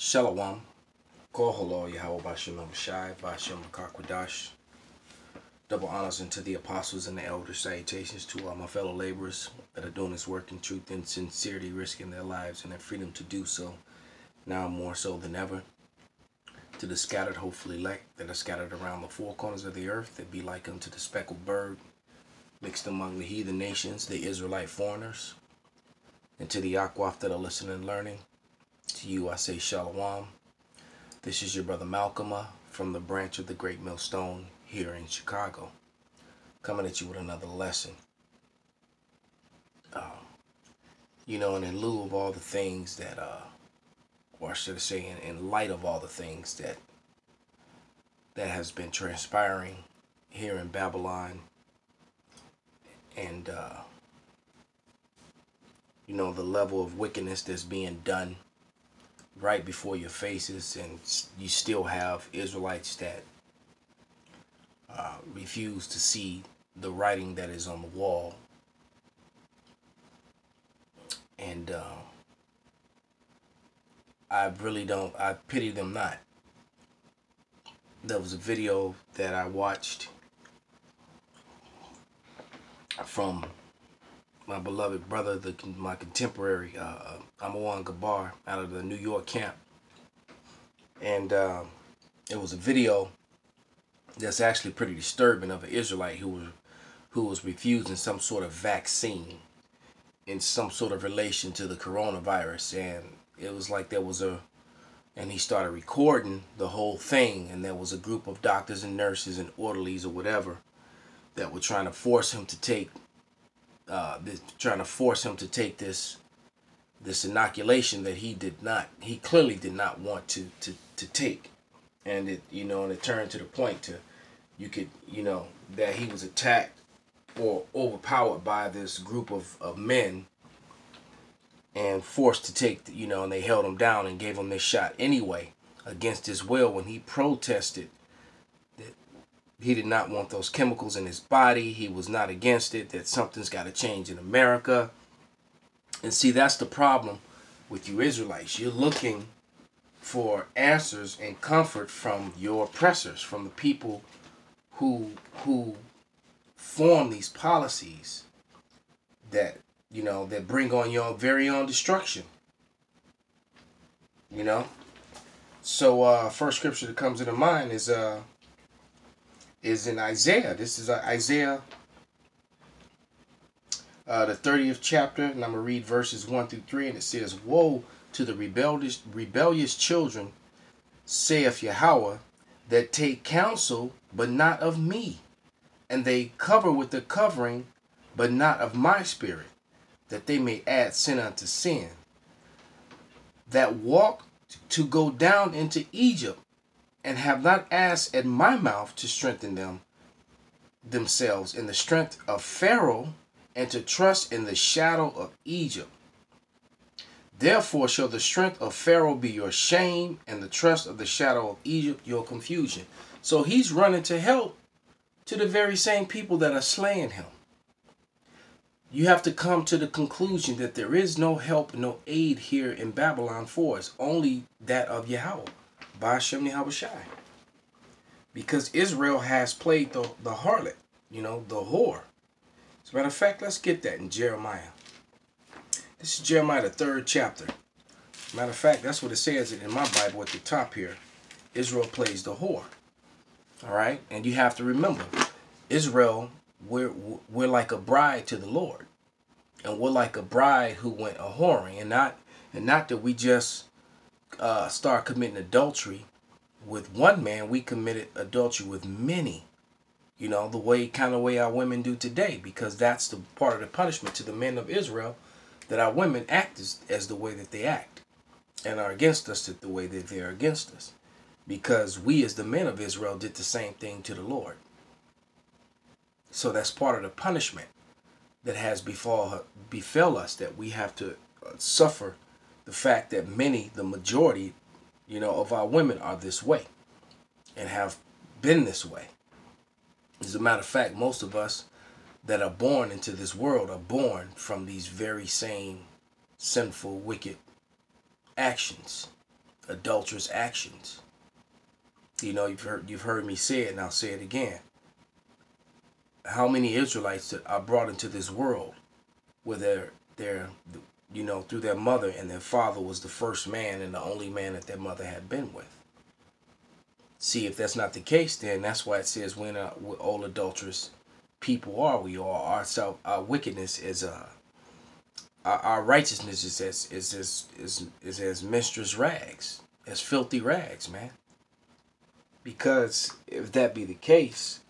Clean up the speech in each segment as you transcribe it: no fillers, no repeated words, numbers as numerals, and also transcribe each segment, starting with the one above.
Shalom, Koholo, Yahweh Bashem Shai, Bashem Kakwadash. Double honors unto the apostles and the elders. Salutations to all my fellow laborers that are doing this work in truth and sincerity, risking their lives and their freedom to do so, now more so than ever. To the scattered, hopefully elect, that are scattered around the four corners of the earth, that be like unto the speckled bird, mixed among the heathen nations, the Israelite foreigners. And to the Akwaf that are listening and learning, to you I say Shalom. This is your brother Malcolm from the branch of the Great Millstone here in Chicago, coming at you with another lesson. And in lieu of all the things that, or should I say, in light of all the things that has been transpiring here in Babylon, and the level of wickedness that's being done right before your faces, and you still have Israelites that refuse to see the writing that is on the wall. And I pity them not. There was a video that I watched from my beloved brother, my contemporary, Amawan Gabar, out of the New York camp. And it was a video that's actually pretty disturbing of an Israelite who was refusing some sort of vaccine in some sort of relation to the coronavirus. And it was like and he started recording the whole thing, and there was a group of doctors and nurses and orderlies or whatever that were trying to force him to take this inoculation that he clearly did not want to take. And it turned to the point that he was attacked or overpowered by this group of men and forced to take, and they held him down and gave him this shot anyway against his will, when he protested that he did not want those chemicals in his body. He was not against it, that something's got to change in America. And see, that's the problem with you Israelites. You're looking for answers and comfort from your oppressors, from the people who form these policies that bring on your very own destruction. So first scripture that comes into mind is in Isaiah. This is Isaiah, the 30th chapter, and I'm going to read verses 1 through 3, and it says, "Woe to the rebellious children, saith Yahweh, that take counsel, but not of me, and they cover with the covering, but not of my spirit, that they may add sin unto sin, that walk to go down into Egypt, and have not asked at my mouth to strengthen themselves in the strength of Pharaoh, and to trust in the shadow of Egypt. Therefore shall the strength of Pharaoh be your shame, and the trust of the shadow of Egypt your confusion." So he's running to help to the very same people that are slaying him. You have to come to the conclusion that there is no help, no aid here in Babylon for us, only that of Yahweh, Ba'ashem Yahweh Shai. Because Israel has played the harlot, the whore. As a matter of fact, let's get that in Jeremiah. This is Jeremiah, the 3rd chapter. Matter of fact, that's what it says in my Bible at the top here. Israel plays the whore. All right? And you have to remember, Israel, we're like a bride to the Lord. And we're like a bride who went a-whoring. And not that we just start committing adultery with one man. We committed adultery with many. The kind of way our women do today. Because that's the part of the punishment to the men of Israel, that our women act as the way that they act, and are against us the way that they are against us, because we as the men of Israel did the same thing to the Lord. So that's part of the punishment that has befell us, that we have to suffer the fact that the majority, of our women are this way and have been this way. As a matter of fact, most of us that are born into this world are born from these very same sinful, wicked actions adulterous actions. You know, you've heard me say it, and I'll say it again. How many Israelites that are brought into this world where they're you know, through their mother, and their father was the first man and the only man that their mother had been with? See, if that's not the case, then that's why it says when all adulterous people are, we are our wickedness is our righteousness is as mistress rags, as filthy rags, man. Because if that be the case,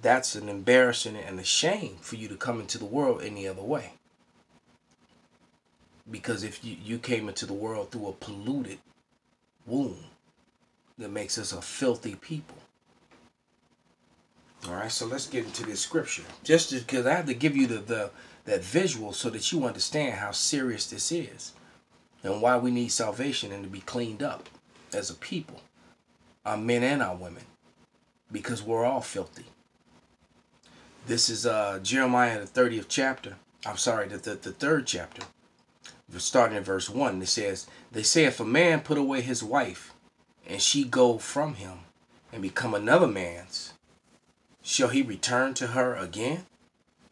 that's an embarrassment and a shame for you to come into the world any other way. Because if you came into the world through a polluted womb, that makes us a filthy people. All right, so let's get into this scripture. Just because I have to give you that visual so that you understand how serious this is and why we need salvation and to be cleaned up as a people, our men and our women, because we're all filthy. This is Jeremiah, the 30th chapter. I'm sorry, the third chapter. We're starting in verse 1. It says, "They say, if a man put away his wife, and she go from him, and become another man's, shall he return to her again?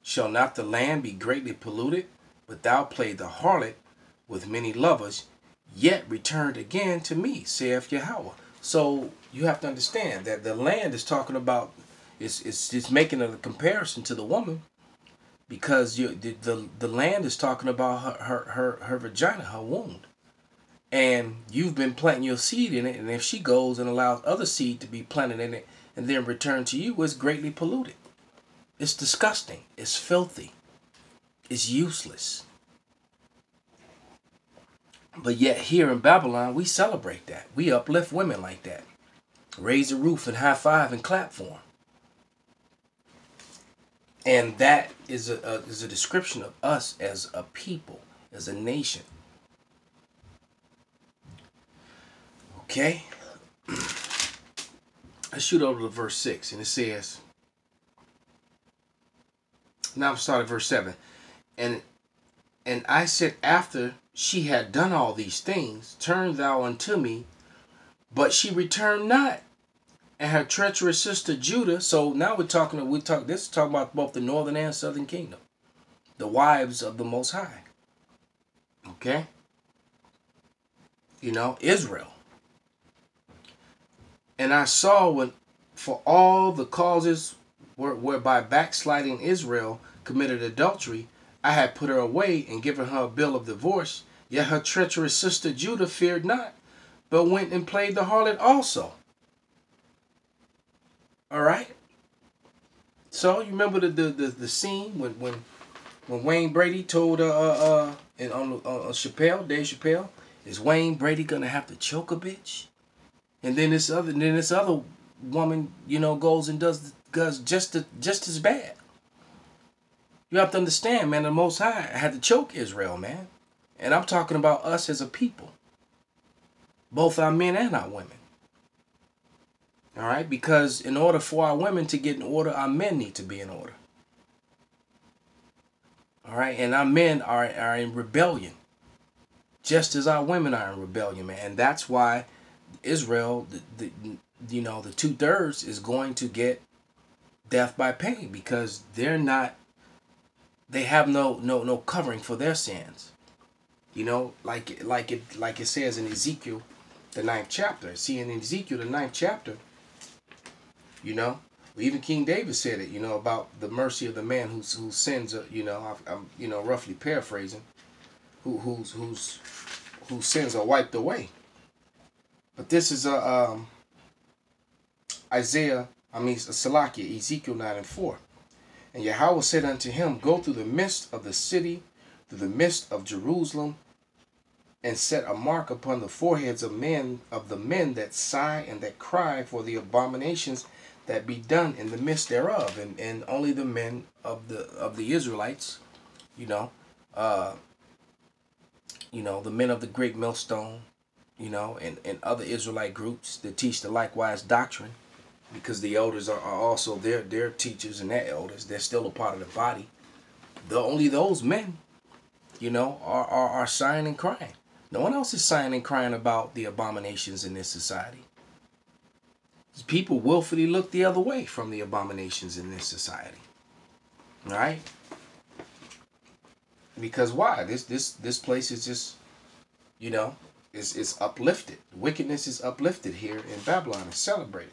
Shall not the land be greatly polluted? But thou played the harlot with many lovers, yet returned again to me, saith Yahweh." So you have to understand that the land is talking about, it's making a comparison to the woman, because the land is talking about her vagina, her wound. And you've been planting your seed in it, and if she goes and allows other seed to be planted in it and then return to you, it's greatly polluted. It's disgusting. It's filthy. It's useless. But yet here in Babylon, we celebrate that. We uplift women like that. Raise the roof and high five and clap for them. And that is a description of us as a people, as a nation. Okay, let's shoot over to verse 6, and it says, now I'm starting at verse 7. And I said, after she had done all these things, turn thou unto me, but she returned not. And her treacherous sister Judah. So now this is talking about both the northern and southern kingdom, the wives of the Most High. Okay, you know, Israel. And I saw when, for all the causes whereby backsliding Israel committed adultery, I had put her away and given her a bill of divorce. Yet her treacherous sister Judah feared not, but went and played the harlot also. All right. So you remember the scene when Wayne Brady told on Chappelle, Dave Chappelle, is Wayne Brady gonna have to choke a bitch? And then this other woman, you know, goes and does just as bad. You have to understand, man, the Most High had to choke Israel, man. And I'm talking about us as a people. Both our men and our women. All right? Because in order for our women to get in order, our men need to be in order. All right? And our men are in rebellion. Just as our women are in rebellion, man. And that's why Israel, the 2/3 is going to get death by pain, because they have no covering for their sins. You know, like it says in Ezekiel, the 9th chapter. See, in Ezekiel, the 9th chapter, you know, even King David said it, you know, about the mercy of the man whose sins are, you know, I'm roughly paraphrasing, whose sins are wiped away. But this is Ezekiel 9:4. And Yahweh said unto him, go through the midst of the city, through the midst of Jerusalem, and set a mark upon the foreheads of the men that sigh and that cry for the abominations that be done in the midst thereof. And only the men of the Israelites, the men of the great millstone, and other Israelite groups that teach the likewise doctrine, because the elders are also their teachers, and their elders, they're still a part of the body. Only those men, are sighing and crying. No one else is sighing and crying about the abominations in this society. People willfully look the other way from the abominations in this society. All right? Because why? This place is just, you know, it's uplifted. Wickedness is uplifted here in Babylon. It's celebrated.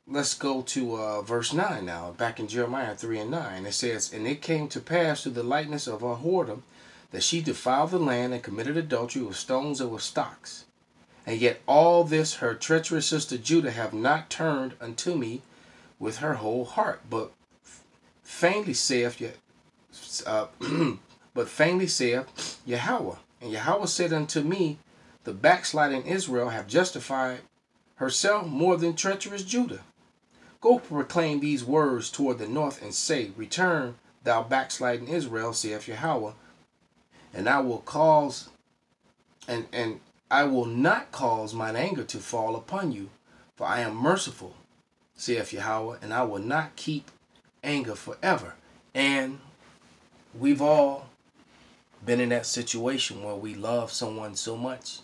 Let's go to verse 9 now. Back in Jeremiah 3 and 9. It says, "And it came to pass through the likeness of her whoredom that she defiled the land and committed adultery with stones and with stocks. And yet all this her treacherous sister Judah have not turned unto me with her whole heart, but faintly saith but faintly saith Yahweh. And Yahweh said unto me, the backsliding Israel have justified herself more than treacherous Judah. Go proclaim these words toward the north and say, Return, thou backsliding Israel, saith Yahweh, and I will cause and I will not cause mine anger to fall upon you, for I am merciful, saith Yahweh, and I will not keep anger forever." And we've all been in that situation where we love someone so much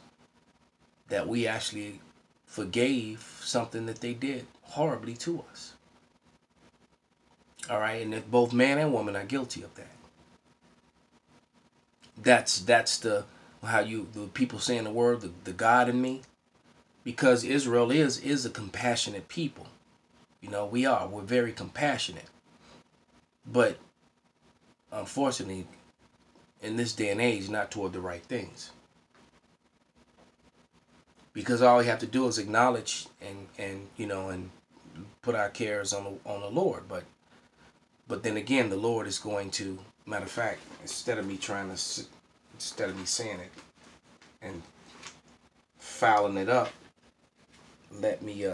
that we actually forgave something that they did horribly to us. All right, and if both man and woman are guilty of that. That's the people saying the word, the God in me, because Israel is a compassionate people. You know, we're very compassionate, but unfortunately, in this day and age, not toward the right things. Because all we have to do is acknowledge and put our cares on the Lord. But then again, the Lord is going to, matter of fact, instead of me saying it and fouling it up, let me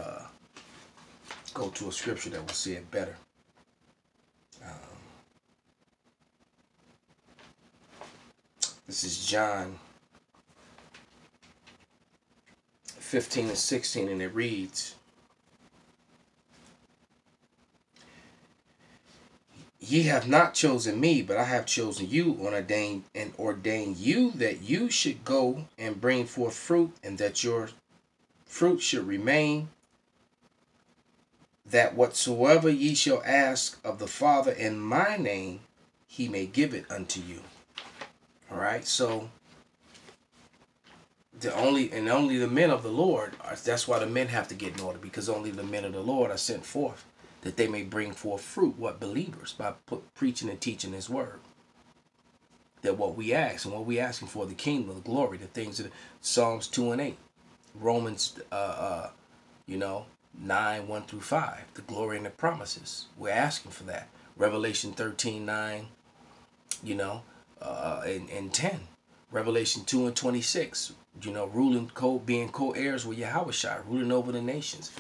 go to a scripture that will say it better. This is John 15 and 16, and it reads, "Ye have not chosen me, but I have chosen you and ordained you that you should go and bring forth fruit, and that your fruit should remain, that whatsoever ye shall ask of the Father in my name, he may give it unto you." All right, so only the men of the Lord that's why the men have to get in order, because only the men of the Lord are sent forth, that they may bring forth fruit. What? Believers, by preaching and teaching his word. That what we ask, and what we asking for, the kingdom, the glory, the things that Psalms 2 and 8, Romans 9, 1 through 5, the glory and the promises. We're asking for that. Revelation 13, 9, and 10. Revelation 2 and 26, being co-heirs with Yahushua, ruling over the nations,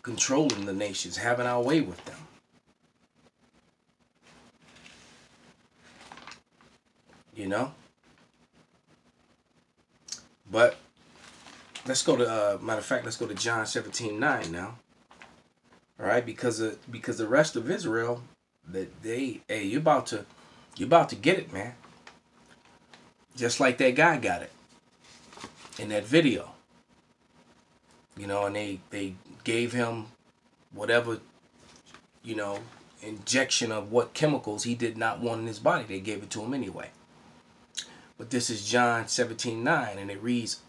controlling the nations, having our way with them. But let's go to let's go to John 17:9 now. All right, because the rest of Israel, that you're about to get it, man. Just like that guy got it in that video. And they gave him whatever, injection of what chemicals he did not want in his body. They gave it to him anyway. But this is John 17:9, and it reads,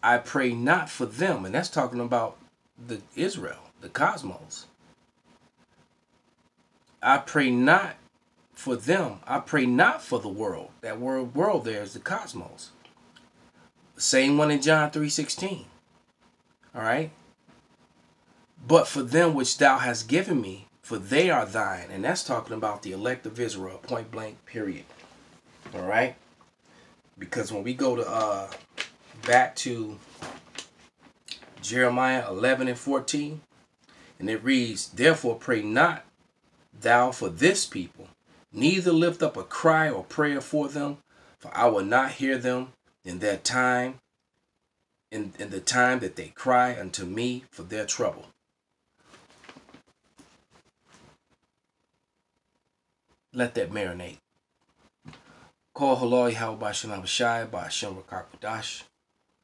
"I pray not for them," and that's talking about the Israel, the cosmos. "I pray not for them. I pray not for the world." That world there is the cosmos. Same one in John 3:16. All right. "But for them which thou hast given me, for they are thine." And that's talking about the elect of Israel, point blank, period. All right. Because when we go to back to Jeremiah 11 and 14, and it reads, "Therefore pray not thou for this people, neither lift up a cry or prayer for them, for I will not hear them in their time, in the time that they cry unto me for their trouble." Let that marinate. Call Halal Yahweh Ba'Shem Abishai Ba'Shem Rakak Wadash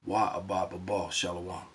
Wa Abba Babal Shalom.